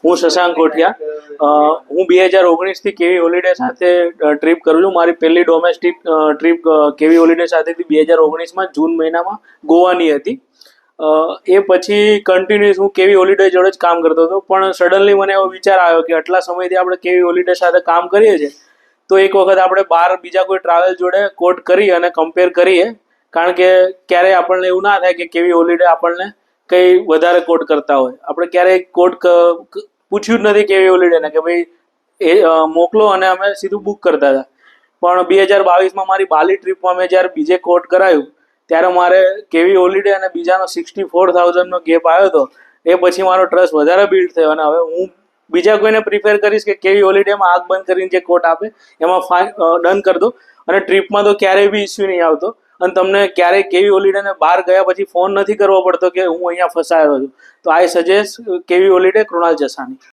હું શશાંક કોઠિયા હું 2019થી કેવી હોલિડે સાથે ટ્રીપ કરું છું. મારી પહેલી ડોમેસ્ટિક ટ્રીપ કેવી હોલિડે સાથેથી 2019માં જૂન મહિનામાં ગોવાની હતી. એ પછી કન્ટિન્યુઅસ હું કેવી હોલિડે જોડે જ કામ કરતો હતો, પણ સડનલી મને એવો વિચાર આવ્યો કે આટલા સમયથી આપણે કેવી હોલિડે સાથે કામ કરીએ છીએ, તો એક વખત આપણે બહાર બીજા કોઈ ટ્રાવેલ જોડે કોટ કરી અને કમ્પેર કરીએ. કારણ કે ક્યારેય આપણને એવું ના થાય કે કેવી હોલિડે આપણને કંઈ વધારે કોટ કરતા હોય. આપણે ક્યારેય કોટ પૂછ્યું જ નથી કેવી હોલિડેને કે ભાઈ એ મોકલો, અને અમે સીધું બુક કરતા હતા. પણ 2022માં મારી બાલી ટ્રીપમાં મેં જ્યારે બીજે કોટ કરાયું ત્યારે મારે કેવી હોલિડે અને બીજાનો 64,000નો ગેપ આવ્યો હતો. એ પછી મારો ટ્રસ્ટ વધારે બિલ્ડ થયો, અને હવે હું બીજા કોઈને પ્રિફેર કરીશ કે કેવી હોલિડેમાં આંખ બંધ કરીને જે કોટ આપે એમાં ડન કરી દો, અને ટ્રીપમાં તો ક્યારેય બી ઇસ્યુ નહીં આવતો. અને તમને ક્યારેય કેવી હોલિડેને બહાર ગયા પછી ફોન નથી કરવો પડતો કે હું અહીંયા ફસાયો છું. તો આઈ સજેસ્ટ કેવી હોલિડે કૃણાલ જસાની.